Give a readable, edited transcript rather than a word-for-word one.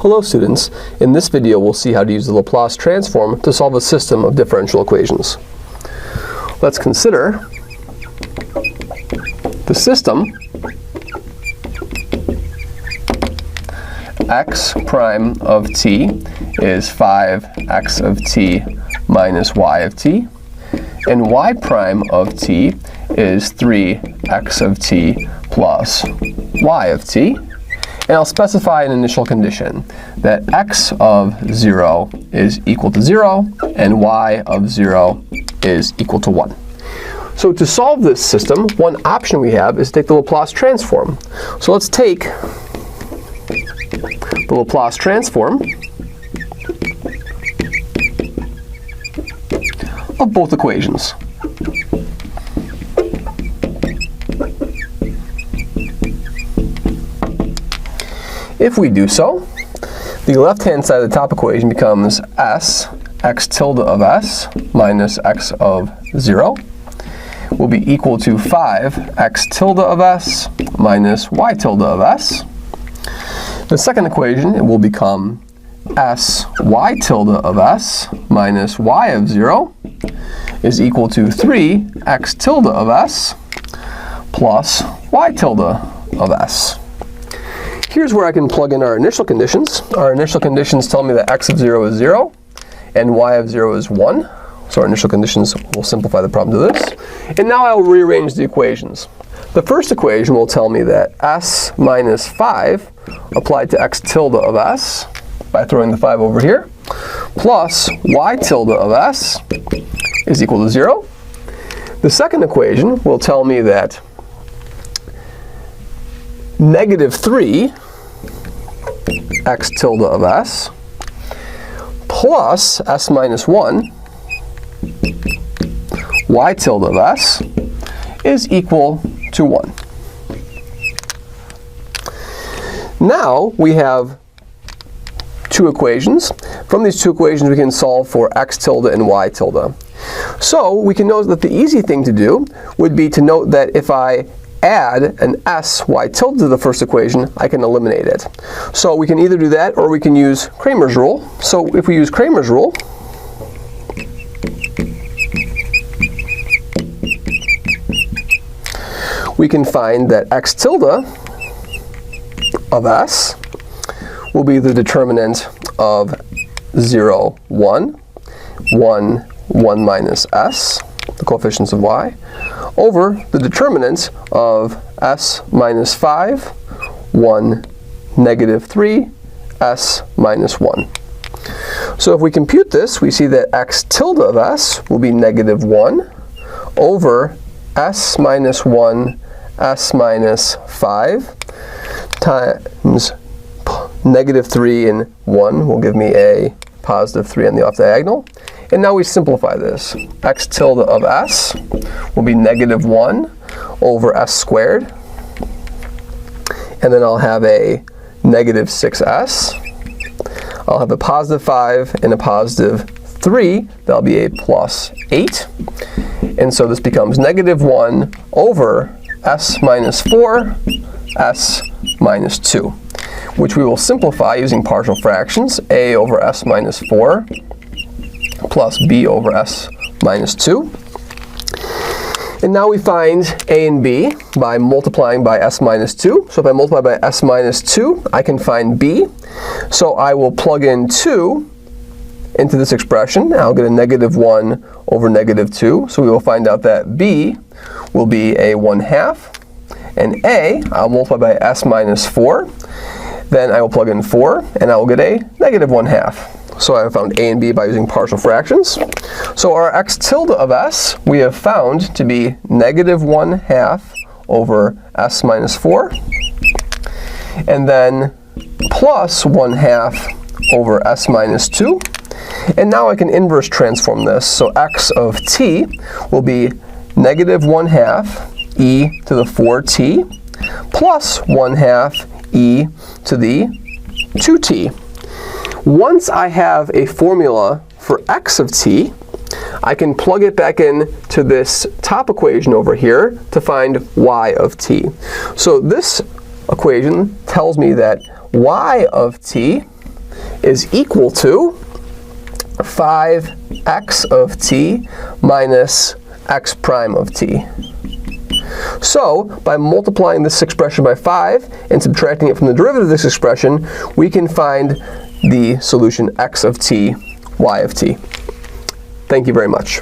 Hello students, in this video we'll see how to use the Laplace transform to solve a system of differential equations. Let's consider the system x prime of t is 5x of t minus y of t, and y prime of t is 3x of t plus y of t. And I'll specify an initial condition that x of 0 is equal to 0 and y of 0 is equal to 1. So to solve this system, one option we have is to take the Laplace transform. So let's take the Laplace transform of both equations. If we do so, the left-hand side of the top equation becomes s, x tilde of s minus x of 0 will be equal to 5x tilde of s minus y tilde of s. The second equation, it will become s y tilde of s minus y of 0 is equal to 3x tilde of s plus y tilde of s. Here's where I can plug in our initial conditions. Our initial conditions tell me that x of 0 is 0 and y of 0 is 1. So our initial conditions will simplify the problem to this. And now I'll rearrange the equations. The first equation will tell me that s minus 5 applied to x tilde of s by throwing the 5 over here plus y tilde of s is equal to 0. The second equation will tell me that negative 3 x tilde of s plus s minus 1 y tilde of s is equal to 1. Now we have two equations. From these two equations we can solve for x tilde and y tilde. So we can note that the easy thing to do would be to note that if I add an s y tilde to the first equation, I can eliminate it. So we can either do that or we can use Cramer's rule. So if we use Cramer's rule, we can find that x tilde of s will be the determinant of 0, 1, 1, 1 minus s, the coefficients of y, over the determinant of s minus 5, 1, negative 3, s minus 1. So if we compute this, we see that x tilde of s will be negative 1 over s minus 1, s minus 5 times negative 3 and 1 will give me a positive 3 on the off diagonal. And now we simplify this. X tilde of s will be negative 1 over s squared. And then I'll have a negative 6s. I'll have a positive 5 and a positive 3. That'll be a plus 8. And so this becomes negative 1 over s minus 4, s minus 2, which we will simplify using partial fractions. A over s minus 4 plus b over s minus 2. And now we find a and b by multiplying by s minus 2. So if I multiply by s minus 2, I can find b. So I will plug in 2 into this expression. I'll get a negative 1 over negative 2. So we will find out that b will be a 1/2. And a, I'll multiply by s minus 4. Then I will plug in 4, and I will get a negative 1/2. So I have found a and b by using partial fractions. So our x tilde of s we have found to be negative 1/2 over s minus 4, and then plus 1/2 over s minus 2. And now I can inverse transform this. So x of t will be negative 1/2 e to the 4t plus 1/2 e to the 2t. Once I have a formula for x of t, I can plug it back in to this top equation over here to find y of t. So this equation tells me that y of t is equal to 5x of t minus x prime of t. So, by multiplying this expression by 5 and subtracting it from the derivative of this expression, we can find the solution x of t, y of t. Thank you very much.